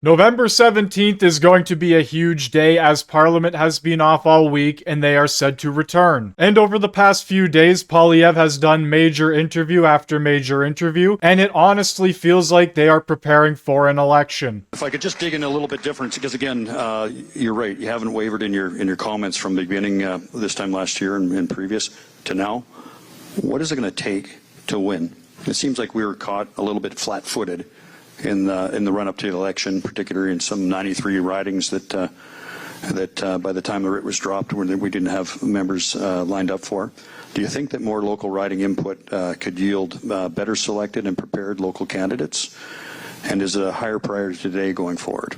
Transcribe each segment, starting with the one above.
November 17th is going to be a huge day as Parliament has been off all week and they are said to return. And over the past few days, Poilievre has done major interview after major interview, and it honestly feels like they are preparing for an election. If I could just dig in a little bit different, because again, you're right, you haven't wavered in your comments from the beginning this time last year and previous to now. What is it going to take to win? It seems like we were caught a little bit flat-footed in the run-up to the election, particularly in some 93 ridings that by the time the writ was dropped, we didn't have members lined up for. Do you think that more local riding input could yield better selected and prepared local candidates? And is it a higher priority today going forward?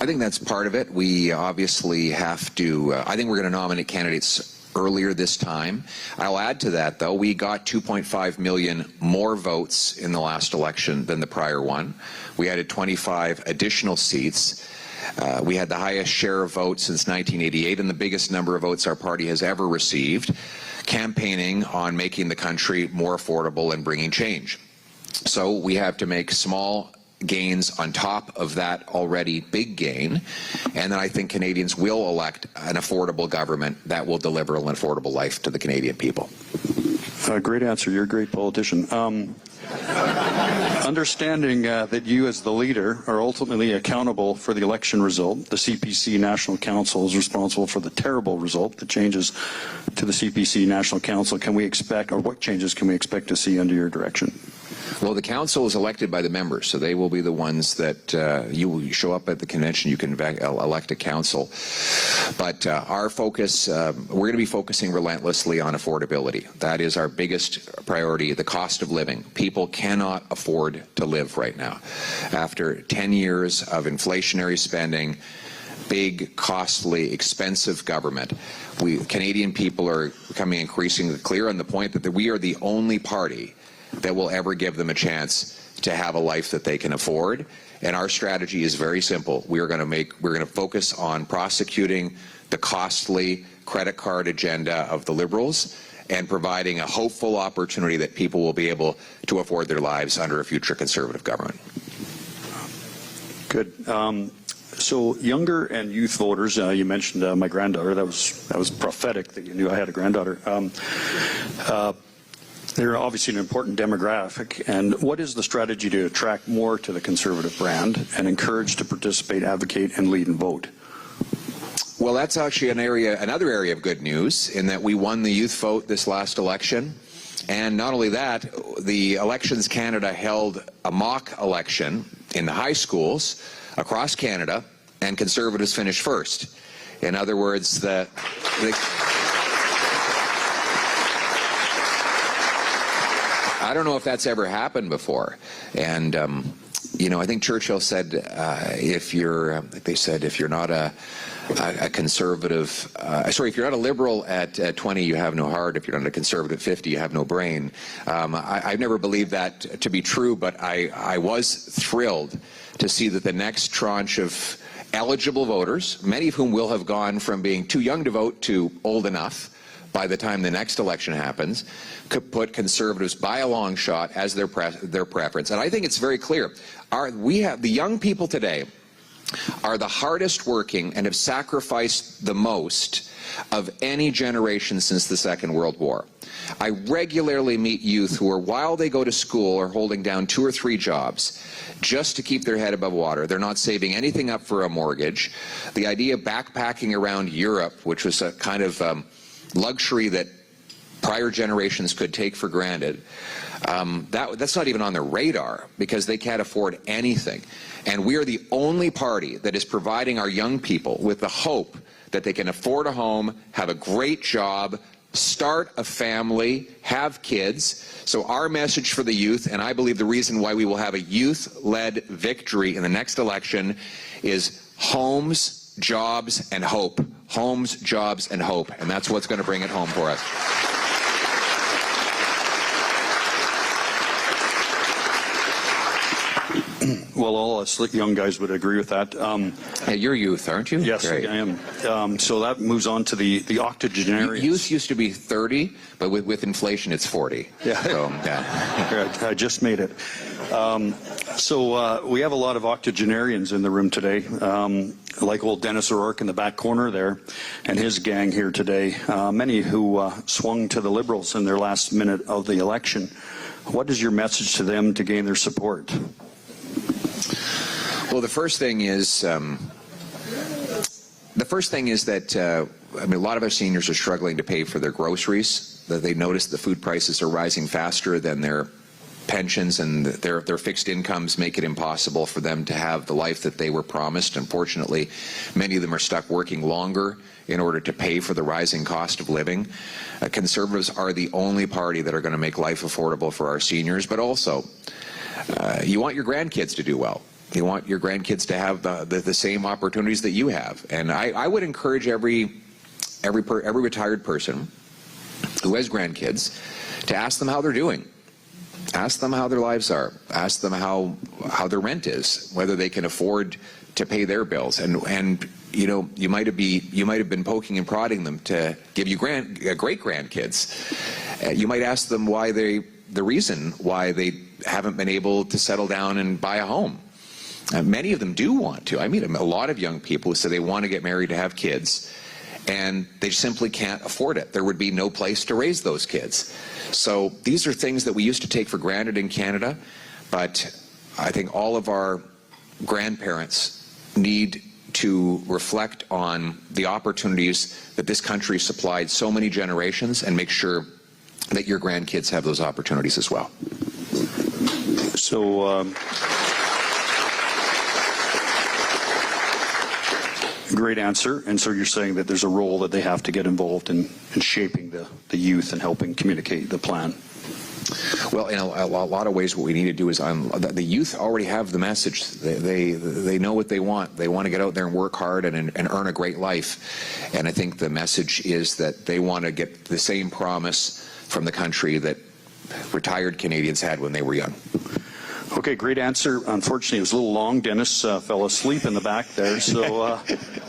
I think that's part of it. We obviously have to, I think we're going to nominate candidates earlier this time. I'll add to that, though, we got 2.5 million more votes in the last election than the prior one. We added 25 additional seats. We had the highest share of votes since 1988 and the biggest number of votes our party has ever received, campaigning on making the country more affordable and bringing change. So we have to make small gains on top of that already big gain, and then I think Canadians will elect an affordable government that will deliver an affordable life to the Canadian people. Great answer. You're a great politician. Understanding that you as the leader are ultimately accountable for the election result, the CPC National Council is responsible for the terrible result, the changes to the CPC National Council. Can we expect, or what changes can we expect to see under your direction? Well, the council is elected by the members, so they will be the ones that you will show up at the convention, you can elect a council. But our focus, we're going to be focusing relentlessly on affordability. That is our biggest priority, the cost of living. People cannot afford to live right now. After 10 years of inflationary spending, big, costly, expensive government, Canadian people are becoming increasingly clear on the point that we are the only party that will ever give them a chance to have a life that they can afford. And our strategy is very simple. We're going to focus on prosecuting the costly credit card agenda of the Liberals and providing a hopeful opportunity that people will be able to afford their lives under a future Conservative government. Good. So younger and youth voters, you mentioned my granddaughter. That was prophetic that you knew I had a granddaughter. They're obviously an important demographic. And what is the strategy to attract more to the Conservative brand and encourage to participate, advocate, and lead and vote? Well, that's actually another area of good news in that we won the youth vote this last election. And not only that, the Elections Canada held a mock election in the high schools across Canada, and Conservatives finished first. In other words, I don't know if that's ever happened before. And, you know, I think Churchill said, if you're not a conservative, if you're not a liberal at 20, you have no heart. If you're not a conservative at 50, you have no brain. I've never believed that to be true, but I was thrilled to see that the next tranche of eligible voters, many of whom will have gone from being too young to vote to old enough by the time the next election happens, could put Conservatives by a long shot as their preference. And I think it's very clear. The young people today are the hardest working and have sacrificed the most of any generation since the Second World War. I regularly meet youth who are, while they go to school, are holding down 2 or 3 jobs just to keep their head above water. They're not saving anything up for a mortgage. The idea of backpacking around Europe, which was a kind of luxury that prior generations could take for granted, that's not even on their radar because they can't afford anything. And we are the only party that is providing our young people with the hope that they can afford a home, have a great job, start a family, have kids. So our message for the youth, and I believe the reason why we will have a youth-led victory in the next election, is homes, jobs, and hope. Homes, jobs, and hope. And that's what's going to bring it home for us. Well, Well, all us young guys would agree with that. Hey, you're youth, aren't you? Yes, Great. I am. So that moves on to the octogenarians. Youth used to be 30, but with inflation, it's 40. Yeah. So, yeah. I just made it. So we have a lot of octogenarians in the room today, like old Dennis O'Rourke in the back corner there, and his gang here today. Many who swung to the Liberals in their last minute of the election. What is your message to them to gain their support? Well, the first thing is that I mean, a lot of our seniors are struggling to pay for their groceries. That they notice the food prices are rising faster than their pensions, and their fixed incomes make it impossible for them to have the life that they were promised. Unfortunately, many of them are stuck working longer in order to pay for the rising cost of living. Conservatives are the only party that are going to make life affordable for our seniors, but also you want your grandkids to do well. You want your grandkids to have the same opportunities that you have. And I would encourage every retired person who has grandkids to ask them how they're doing. Ask them how their lives are. Ask them how their rent is, whether they can afford to pay their bills. And you know, you might have been poking and prodding them to give you great grandkids. You might ask them the reason why they haven't been able to settle down and buy a home. Many of them do want to. I meet a lot of young people who say they want to get married to have kids, and they simply can't afford it. There would be no place to raise those kids. So these are things that we used to take for granted in Canada, but I think all of our grandparents need to reflect on the opportunities that this country supplied so many generations and make sure that your grandkids have those opportunities as well. So, great answer. And so you're saying that there's a role that they have to get involved in shaping the youth and helping communicate the plan. Well, in a lot of ways, what we need to do is the youth already have the message. They know what they want. They want to get out there and work hard and earn a great life. And I think the message is that they want to get the same promise from the country that retired Canadians had when they were young. Okay, great answer. Unfortunately, it was a little long. Dennis fell asleep in the back there, so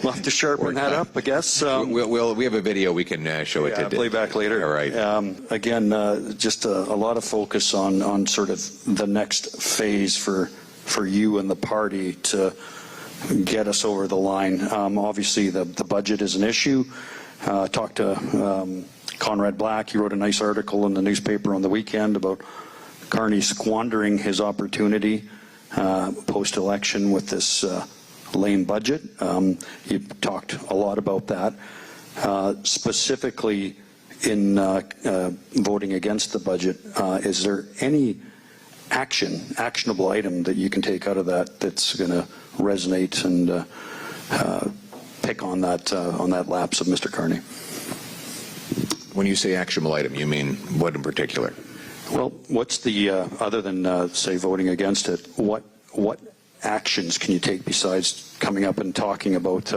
we'll have to sharpen that up, I guess. We have a video we can show it to play back later. All right. Again, just a lot of focus on sort of the next phase for you and the party to get us over the line. Obviously, the budget is an issue. Talked to Conrad Black. He wrote a nice article in the newspaper on the weekend about Carney squandering his opportunity post-election with this lame budget. He talked a lot about that. Specifically in voting against the budget, is there any actionable item that you can take out of that that's going to resonate and pick on that lapse of Mr. Carney? When you say actionable item, you mean what in particular? Well, what's the other than say voting against it? What actions can you take besides coming up and talking about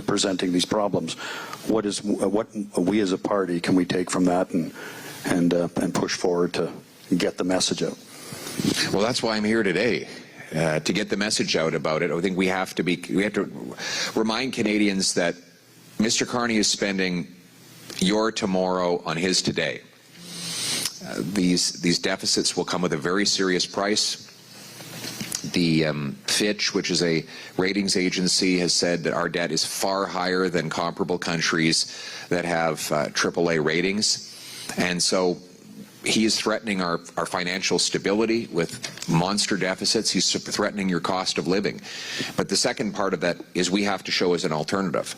presenting these problems? What we as a party can we take from that and push forward to get the message out? Well, that's why I'm here today. To get the message out about it. I think we have to remind Canadians that Mr. Carney is spending your tomorrow on his today. These deficits will come with a very serious price. The Fitch, which is a ratings agency, has said that our debt is far higher than comparable countries that have AAA ratings. And so he is threatening our financial stability with monster deficits. He's threatening your cost of living. But the second part of that is we have to show as an alternative.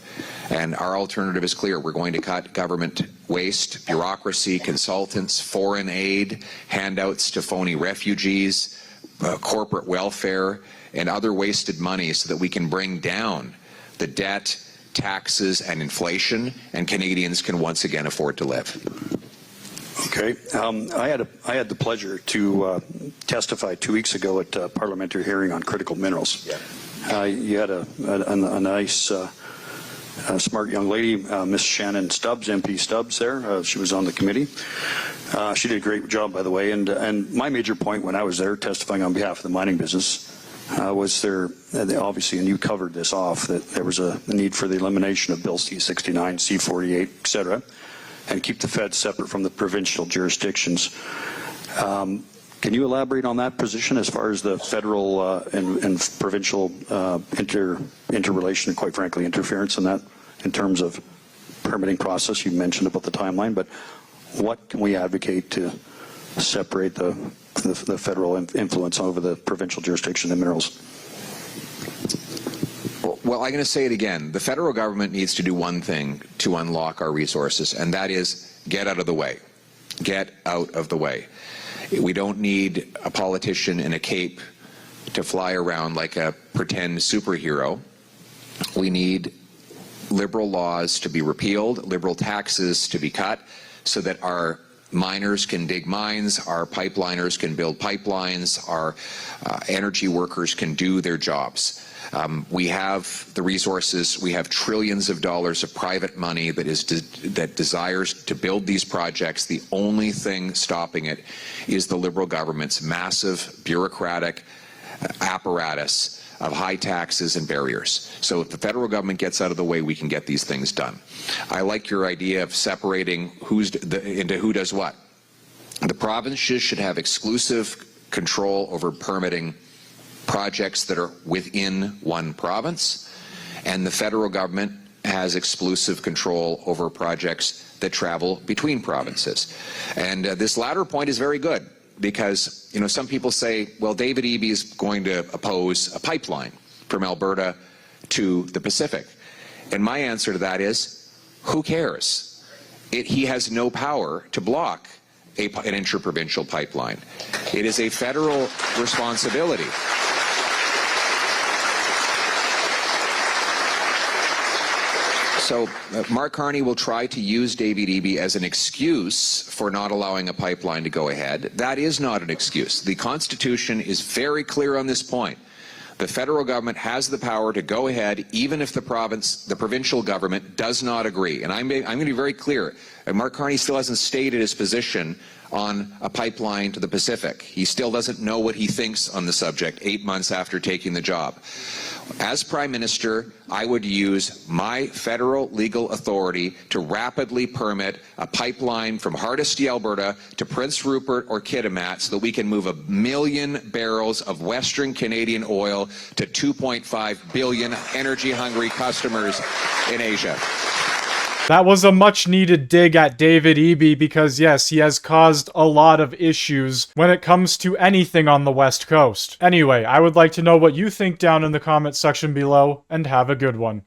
And our alternative is clear. We're going to cut government waste, bureaucracy, consultants, foreign aid, handouts to phony refugees, corporate welfare, and other wasted money so that we can bring down the debt, taxes, and inflation, and Canadians can once again afford to live. Okay. I had the pleasure to testify 2 weeks ago at a parliamentary hearing on critical minerals. Yeah. You had a nice, smart young lady, Miss Shannon Stubbs, MP Stubbs there. She was on the committee. She did a great job, by the way. And my major point when I was there testifying on behalf of the mining business was there, obviously, and you covered this off, that there was a need for the elimination of Bill C-69, C-48, et cetera, and keep the feds separate from the provincial jurisdictions. Can you elaborate on that position as far as the federal and provincial interrelation and, quite frankly, interference in that, in terms of permitting process? You mentioned about the timeline, but what can we advocate to separate the federal influence over the provincial jurisdiction of minerals? Well, I'm going to say it again. The federal government needs to do one thing to unlock our resources, and that is get out of the way. Get out of the way. We don't need a politician in a cape to fly around like a pretend superhero. We need liberal laws to be repealed, liberal taxes to be cut, so that our miners can dig mines, our pipeliners can build pipelines, our energy workers can do their jobs. We have the resources, we have trillions of dollars of private money that desires to build these projects. The only thing stopping it is the Liberal government's massive bureaucratic apparatus of high taxes and barriers. So if the federal government gets out of the way, we can get these things done. I like your idea of separating into who does what. The provinces should have exclusive control over permitting projects that are within one province, and the federal government has exclusive control over projects that travel between provinces. And this latter point is very good, because some people say, well, David Eby is going to oppose a pipeline from Alberta to the Pacific. And my answer to that is, who cares? He has no power to block an interprovincial pipeline. It is a federal responsibility. So Mark Carney will try to use David Eby as an excuse for not allowing a pipeline to go ahead. That is not an excuse. The Constitution is very clear on this point. The federal government has the power to go ahead even if the provincial government does not agree. And I'm going to be very clear. Mark Carney still hasn't stated his position on a pipeline to the Pacific. He still doesn't know what he thinks on the subject 8 months after taking the job. As Prime Minister, I would use my federal legal authority to rapidly permit a pipeline from Hardisty, Alberta to Prince Rupert or Kitimat so that we can move 1 million barrels of Western Canadian oil to 2.5 billion energy-hungry customers in Asia. That was a much-needed dig at David Eby because, yes, he has caused a lot of issues when it comes to anything on the West Coast. Anyway, I would like to know what you think down in the comment section below, and have a good one.